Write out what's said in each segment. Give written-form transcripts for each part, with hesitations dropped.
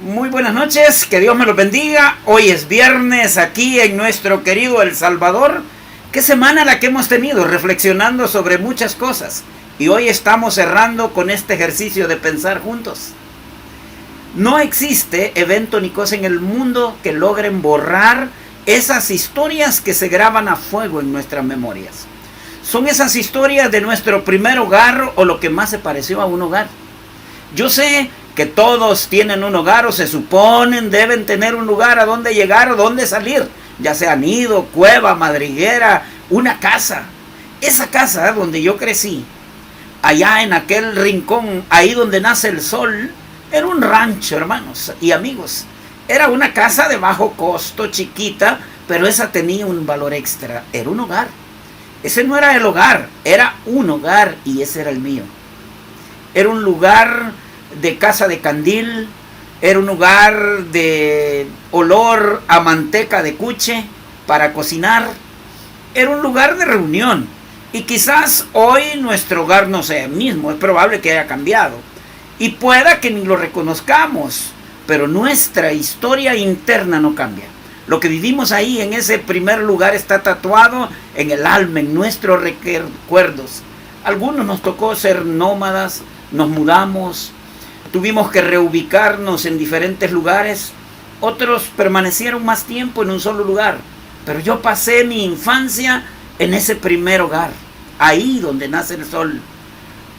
Muy buenas noches, que Dios me los bendiga. Hoy es viernes aquí en nuestro querido El Salvador. ¿Qué semana la que hemos tenido? Reflexionando sobre muchas cosas. Y hoy estamos cerrando con este ejercicio de pensar juntos. No existe evento ni cosa en el mundo que logren borrar esas historias que se graban a fuego en nuestras memorias. Son esas historias de nuestro primer hogar o lo que más se pareció a un hogar. Yo sé que todos tienen un hogar o se suponen deben tener un lugar a donde llegar o donde salir, ya sea nido, cueva, madriguera, una casa. Esa casa donde yo crecí, allá en aquel rincón, ahí donde nace el sol, era un rancho, hermanos y amigos. Era una casa de bajo costo, chiquita, pero esa tenía un valor extra. Era un hogar. Ese no era el hogar, era un hogar y ese era el mío. Era un lugar de casa de candil, era un lugar de olor a manteca de cuche para cocinar, era un lugar de reunión. Y quizás hoy nuestro hogar no sea el mismo, es probable que haya cambiado. Y pueda que ni lo reconozcamos, pero nuestra historia interna no cambia. Lo que vivimos ahí en ese primer lugar está tatuado en el alma, en nuestros recuerdos. Algunos nos tocó ser nómadas, nos mudamos, tuvimos que reubicarnos en diferentes lugares, otros permanecieron más tiempo en un solo lugar, pero yo pasé mi infancia en ese primer hogar, ahí donde nace el sol,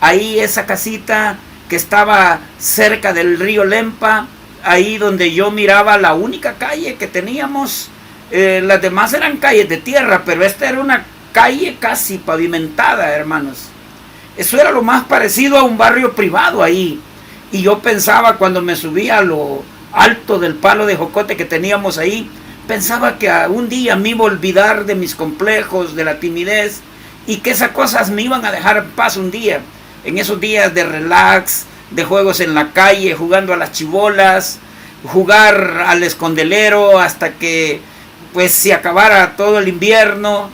ahí esa casita que estaba cerca del río Lempa, ahí donde yo miraba la única calle que teníamos, las demás eran calles de tierra, pero esta era una calle casi pavimentada, hermanos. Eso era lo más parecido a un barrio privado ahí. Y yo pensaba cuando me subía a lo alto del palo de jocote que teníamos ahí, pensaba que un día me iba a olvidar de mis complejos, de la timidez, y que esas cosas me iban a dejar en paz un día. En esos días de relax, de juegos en la calle, jugando a las chibolas, jugar al escondelero hasta que pues se acabara todo el invierno.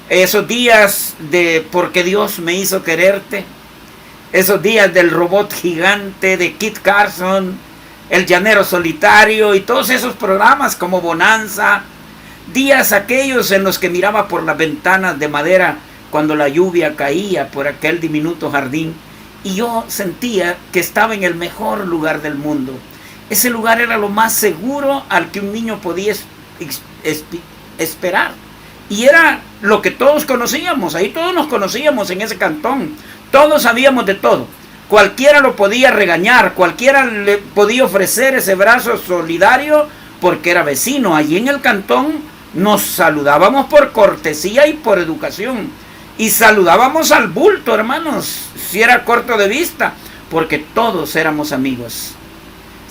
Esos días de porque Dios me hizo quererte. Esos días del robot gigante, de Kit Carson, El Llanero Solitario y todos esos programas como Bonanza. Días aquellos en los que miraba por las ventanas de madera cuando la lluvia caía por aquel diminuto jardín. Y yo sentía que estaba en el mejor lugar del mundo. Ese lugar era lo más seguro al que un niño podía esperar. Y era lo que todos conocíamos, ahí todos nos conocíamos en ese cantón. Todos sabíamos de todo. Cualquiera lo podía regañar, cualquiera le podía ofrecer ese brazo solidario porque era vecino. Allí en el cantón nos saludábamos por cortesía y por educación. Y saludábamos al bulto, hermanos, si era corto de vista, porque todos éramos amigos.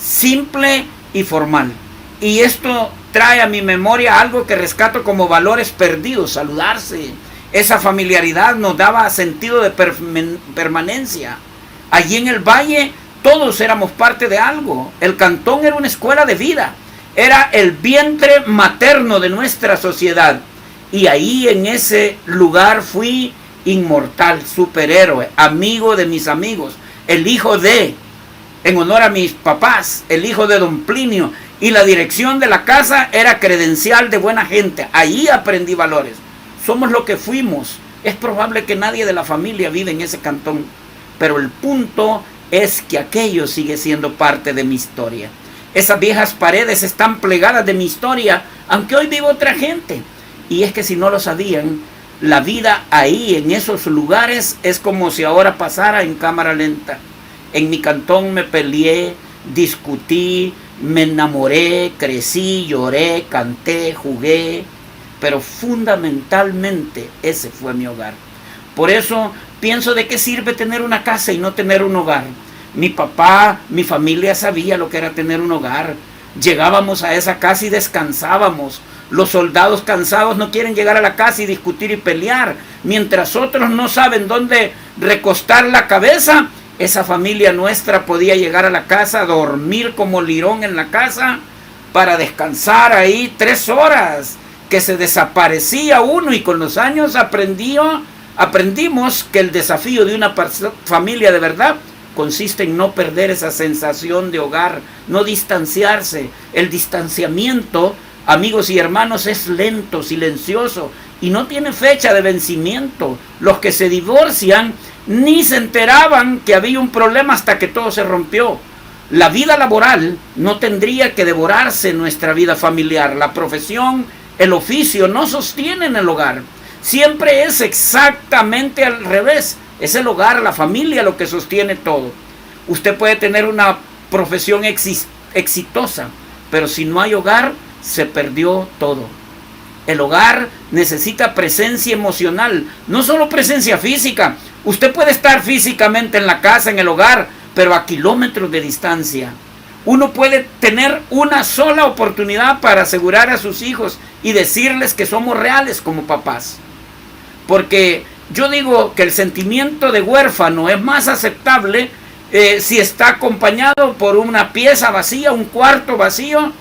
Simple y formal. Y esto trae a mi memoria algo que rescato como valores perdidos, saludarse. Esa familiaridad nos daba sentido de permanencia. Allí en el valle todos éramos parte de algo. El cantón era una escuela de vida. Era el vientre materno de nuestra sociedad. Y ahí en ese lugar fui inmortal, superhéroe, amigo de mis amigos, el hijo de, en honor a mis papás, el hijo de don Plinio. Y la dirección de la casa era credencial de buena gente. Allí aprendí valores. Somos lo que fuimos. Es probable que nadie de la familia vive en ese cantón, pero el punto es que aquello sigue siendo parte de mi historia. Esas viejas paredes están plegadas de mi historia, aunque hoy vive otra gente. Y es que si no lo sabían, la vida ahí, en esos lugares, es como si ahora pasara en cámara lenta. En mi cantón me peleé, discutí, me enamoré, crecí, lloré, canté, jugué, pero fundamentalmente ese fue mi hogar. Por eso pienso, ¿de qué sirve tener una casa y no tener un hogar? Mi papá, mi familia sabía lo que era tener un hogar. Llegábamos a esa casa y descansábamos. Los soldados cansados no quieren llegar a la casa y discutir y pelear. Mientras otros no saben dónde recostar la cabeza, esa familia nuestra podía llegar a la casa, dormir como lirón en la casa, para descansar ahí 3 horas, que se desaparecía uno, y con los años aprendimos que el desafío de una familia de verdad consiste en no perder esa sensación de hogar, no distanciarse. El distanciamiento, amigos y hermanos, es lento, silencioso y no tiene fecha de vencimiento. Los que se divorcian ni se enteraban que había un problema hasta que todo se rompió. La vida laboral no tendría que devorarse nuestra vida familiar. La profesión, el oficio no sostienen el hogar. Siempre es exactamente al revés. Es el hogar, la familia lo que sostiene todo. Usted puede tener una profesión exitosa, pero si no hay hogar, se perdió todo. El hogar necesita presencia emocional, no solo presencia física. Usted puede estar físicamente en la casa, en el hogar, pero a kilómetros de distancia. Uno puede tener una sola oportunidad para asegurar a sus hijos y decirles que somos reales como papás. Porque yo digo que el sentimiento de huérfano es más aceptable si está acompañado por una pieza vacía, un cuarto vacío,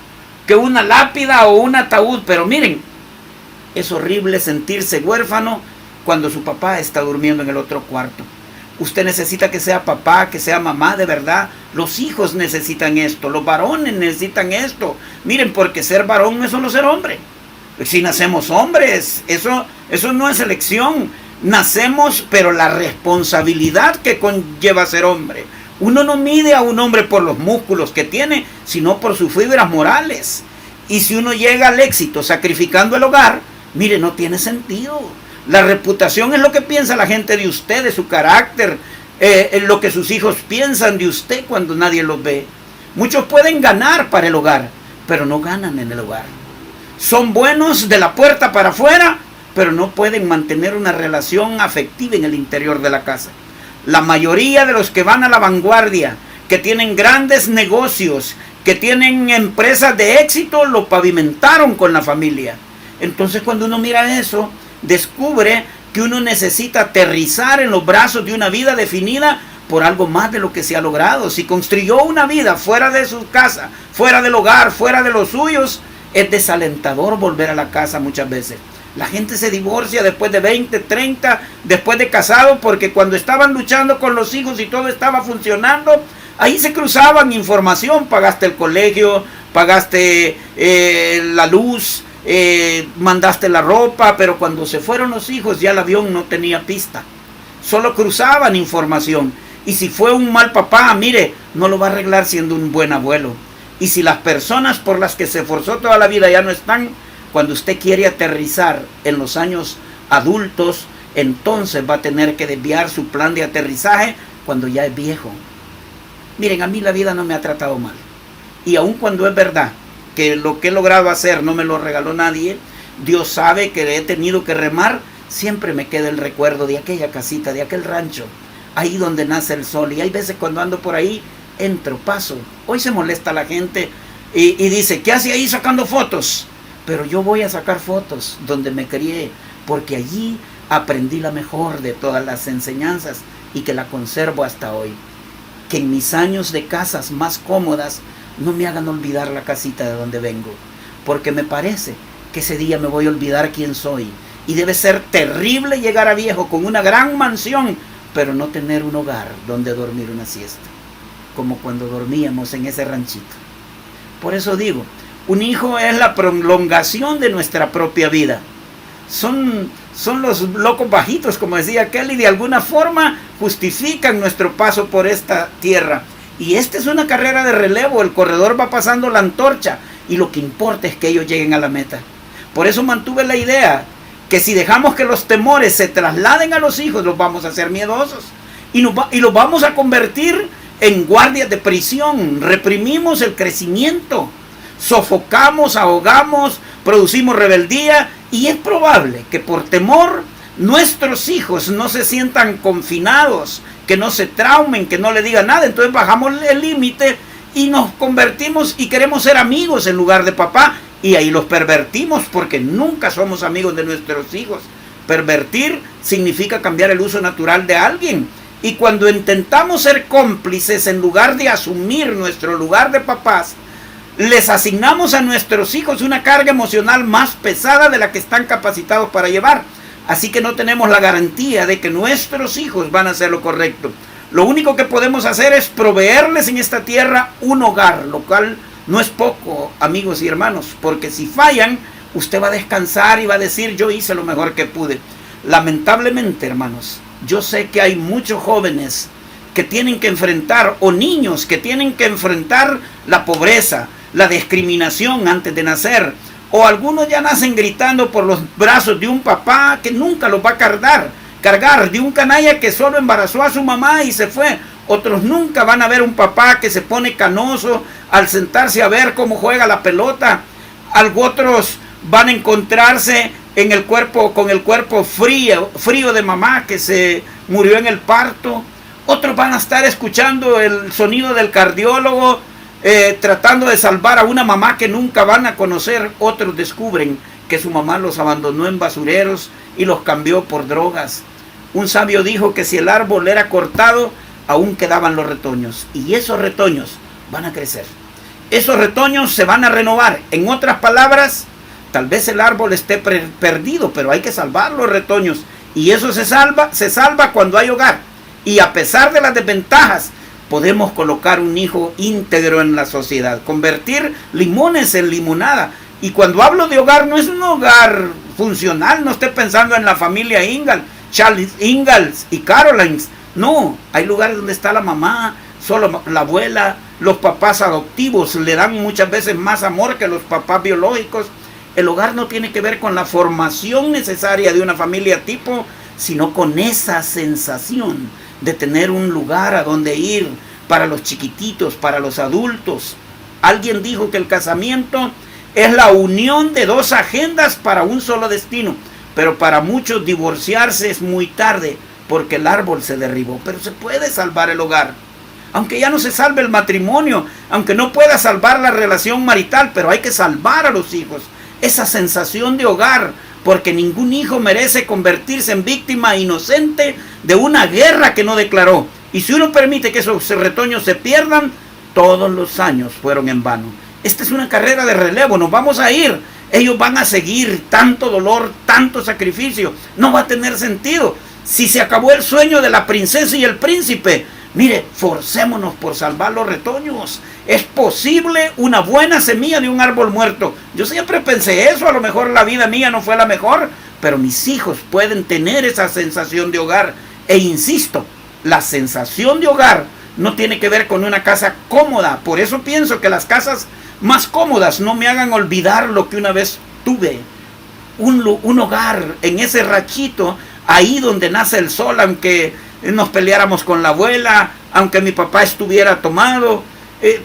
que una lápida o un ataúd. Pero miren, es horrible sentirse huérfano cuando su papá está durmiendo en el otro cuarto. Usted necesita que sea papá, que sea mamá de verdad. Los hijos necesitan esto, los varones necesitan esto. Miren, porque ser varón no es solo ser hombre. Si nacemos hombres, eso no es elección. Nacemos, pero la responsabilidad que conlleva ser hombre. Uno no mide a un hombre por los músculos que tiene, sino por sus fibras morales. Y si uno llega al éxito sacrificando el hogar, mire, no tiene sentido. La reputación es lo que piensa la gente de usted, de su carácter, lo que sus hijos piensan de usted cuando nadie los ve. Muchos pueden ganar para el hogar, pero no ganan en el hogar. Son buenos de la puerta para afuera, pero no pueden mantener una relación afectiva en el interior de la casa. La mayoría de los que van a la vanguardia, que tienen grandes negocios, que tienen empresas de éxito, lo pavimentaron con la familia. Entonces cuando uno mira eso, descubre que uno necesita aterrizar en los brazos de una vida definida por algo más de lo que se ha logrado. Si construyó una vida fuera de su casa, fuera del hogar, fuera de los suyos, es desalentador volver a la casa muchas veces. La gente se divorcia después de 20, 30, después de casado, porque cuando estaban luchando con los hijos y todo estaba funcionando, ahí se cruzaban información. Pagaste el colegio, pagaste la luz, mandaste la ropa, pero cuando se fueron los hijos ya el avión no tenía pista. Solo cruzaban información. Y si fue un mal papá, mire, no lo va a arreglar siendo un buen abuelo. Y si las personas por las que se esforzó toda la vida ya no están, cuando usted quiere aterrizar en los años adultos, entonces va a tener que desviar su plan de aterrizaje cuando ya es viejo. Miren, a mí la vida no me ha tratado mal. Y aun cuando es verdad que lo que he logrado hacer no me lo regaló nadie, Dios sabe que he tenido que remar, siempre me queda el recuerdo de aquella casita, de aquel rancho, ahí donde nace el sol. Y hay veces cuando ando por ahí, entro, paso. Hoy se molesta la gente y dice, ¿qué hace ahí sacando fotos? Pero yo voy a sacar fotos donde me crié, porque allí aprendí la mejor de todas las enseñanzas y que la conservo hasta hoy. Que en mis años de casas más cómodas no me hagan olvidar la casita de donde vengo, porque me parece que ese día me voy a olvidar quién soy. Y debe ser terrible llegar a viejo con una gran mansión, pero no tener un hogar donde dormir una siesta, como cuando dormíamos en ese ranchito. Por eso digo, un hijo es la prolongación de nuestra propia vida. Son los locos bajitos, como decía Kelly, de alguna forma justifican nuestro paso por esta tierra. Y esta es una carrera de relevo, el corredor va pasando la antorcha y lo que importa es que ellos lleguen a la meta. Por eso mantuve la idea que si dejamos que los temores se trasladen a los hijos, los vamos a hacer miedosos y los vamos a convertir en guardias de prisión. Reprimimos el crecimiento, sofocamos, ahogamos, producimos rebeldía, y es probable que por temor nuestros hijos no se sientan confinados, que no se traumen, que no le digan nada. Entonces bajamos el límite y nos convertimos y queremos ser amigos en lugar de papá, y ahí los pervertimos, porque nunca somos amigos de nuestros hijos. Pervertir significa cambiar el uso natural de alguien. Y cuando intentamos ser cómplices en lugar de asumir nuestro lugar de papás, les asignamos a nuestros hijos una carga emocional más pesada de la que están capacitados para llevar. Así que no tenemos la garantía de que nuestros hijos van a hacer lo correcto. Lo único que podemos hacer es proveerles en esta tierra un hogar, lo cual no es poco, amigos y hermanos, porque si fallan, usted va a descansar y va a decir, yo hice lo mejor que pude. Lamentablemente, hermanos, yo sé que hay muchos jóvenes que tienen que enfrentar, o niños que tienen que enfrentar la pobreza, la discriminación antes de nacer, o algunos ya nacen gritando por los brazos de un papá que nunca los va a cargar, de un canalla que solo embarazó a su mamá y se fue. Otros nunca van a ver un papá que se pone canoso al sentarse a ver cómo juega la pelota. Otros van a encontrarse con el cuerpo frío de mamá que se murió en el parto. Otros van a estar escuchando el sonido del cardiólogo, tratando de salvar a una mamá que nunca van a conocer. Otros descubren que su mamá los abandonó en basureros y los cambió por drogas. Un sabio dijo que si el árbol era cortado, aún quedaban los retoños. Y esos retoños van a crecer. Esos retoños se van a renovar. En otras palabras, tal vez el árbol esté perdido, pero hay que salvar los retoños. Y eso se salva cuando hay hogar. Y a pesar de las desventajas, podemos colocar un hijo íntegro en la sociedad. Convertir limones en limonada. Y cuando hablo de hogar, no es un hogar funcional. No esté pensando en la familia Ingalls, Charles Ingalls y Caroline. No, hay lugares donde está la mamá, solo la abuela, los papás adoptivos le dan muchas veces más amor que los papás biológicos. El hogar no tiene que ver con la formación necesaria de una familia tipo, sino con esa sensación de tener un lugar a donde ir para los chiquititos, para los adultos. Alguien dijo que el casamiento es la unión de dos agendas para un solo destino, pero para muchos divorciarse es muy tarde porque el árbol se derribó. Pero se puede salvar el hogar, aunque ya no se salve el matrimonio, aunque no pueda salvar la relación marital, pero hay que salvar a los hijos, esa sensación de hogar, porque ningún hijo merece convertirse en víctima inocente de una guerra que no declaró. Y si uno permite que esos retoños se pierdan, todos los años fueron en vano. Esta es una carrera de relevo, nos vamos a ir. Ellos van a seguir, tanto dolor, tanto sacrificio. No va a tener sentido. Si se acabó el sueño de la princesa y el príncipe, mire, forcémonos por salvar los retoños. Es posible una buena semilla de un árbol muerto. Yo siempre pensé eso, a lo mejor la vida mía no fue la mejor, pero mis hijos pueden tener esa sensación de hogar. E insisto, la sensación de hogar no tiene que ver con una casa cómoda. Por eso pienso que las casas más cómodas no me hagan olvidar lo que una vez tuve. Un hogar en ese ranchito, ahí donde nace el sol, aunque nos peleáramos con la abuela, aunque mi papá estuviera tomado,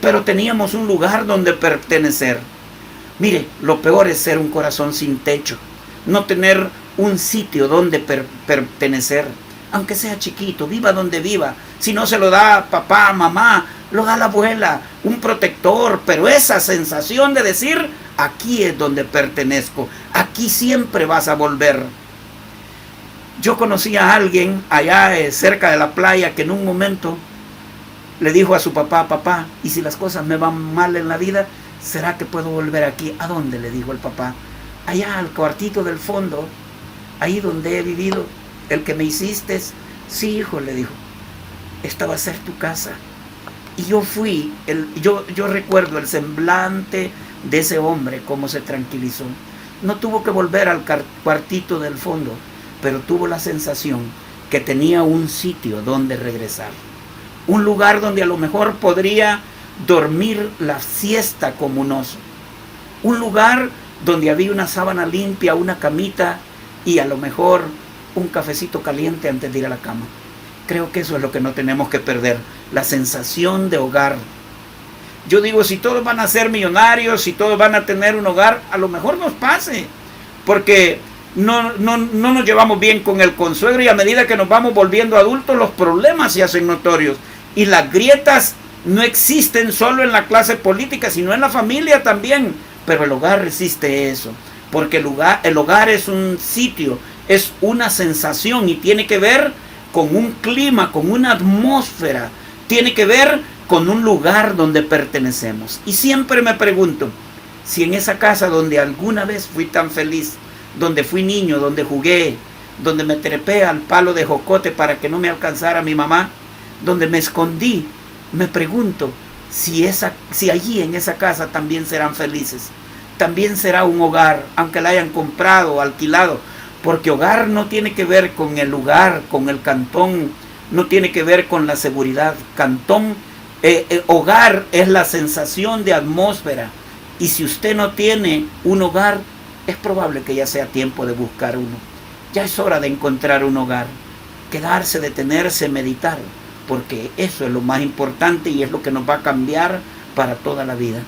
pero teníamos un lugar donde pertenecer. Mire, lo peor es ser un corazón sin techo, no tener un sitio donde pertenecer, aunque sea chiquito, viva donde viva. Si no se lo da papá, mamá, lo da la abuela, un protector, pero esa sensación de decir, aquí es donde pertenezco, aquí siempre vas a volver. Yo conocí a alguien allá cerca de la playa que en un momento le dijo a su papá, papá, ¿y si las cosas me van mal en la vida, será que puedo volver aquí? ¿A dónde?, le dijo el papá. Allá al cuartito del fondo, ahí donde he vivido, el que me hiciste. Sí, hijo, le dijo, esta va a ser tu casa. Y yo fui, yo recuerdo el semblante de ese hombre, cómo se tranquilizó. No tuvo que volver al cuartito del fondo, pero tuvo la sensación que tenía un sitio donde regresar. Un lugar donde a lo mejor podría dormir la siesta como un oso. Un lugar donde había una sábana limpia, una camita y a lo mejor un cafecito caliente antes de ir a la cama. Creo que eso es lo que no tenemos que perder, la sensación de hogar. Yo digo, si todos van a ser millonarios, si todos van a tener un hogar, a lo mejor nos pase, porque no nos llevamos bien con el consuegro y a medida que nos vamos volviendo adultos, los problemas se hacen notorios. Y las grietas no existen solo en la clase política, sino en la familia también. Pero el hogar resiste eso, porque el hogar es un sitio, es una sensación y tiene que ver con un clima, con una atmósfera, tiene que ver con un lugar donde pertenecemos. Y siempre me pregunto, si en esa casa donde alguna vez fui tan feliz, donde fui niño, donde jugué, donde me trepé al palo de jocote para que no me alcanzara mi mamá, donde me escondí, me pregunto si allí en esa casa también serán felices. También será un hogar, aunque la hayan comprado o alquilado, porque hogar no tiene que ver con el lugar, con el cantón, no tiene que ver con la seguridad. Hogar es la sensación de atmósfera, y si usted no tiene un hogar, es probable que ya sea tiempo de buscar uno. Ya es hora de encontrar un hogar, quedarse, detenerse, meditar, porque eso es lo más importante y es lo que nos va a cambiar para toda la vida.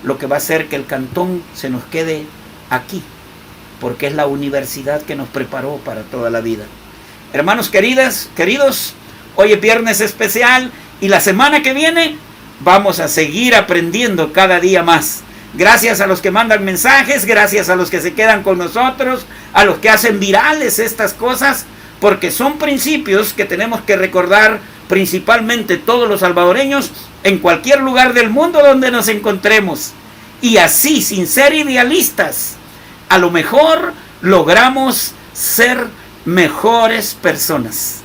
Lo que va a hacer que el cantón se nos quede aquí, porque es la universidad que nos preparó para toda la vida. Hermanos queridos, hoy es viernes especial y la semana que viene vamos a seguir aprendiendo cada día más. Gracias a los que mandan mensajes, gracias a los que se quedan con nosotros, a los que hacen virales estas cosas, porque son principios que tenemos que recordar principalmente todos los salvadoreños en cualquier lugar del mundo donde nos encontremos. Y así, sin ser idealistas, a lo mejor logramos ser mejores personas.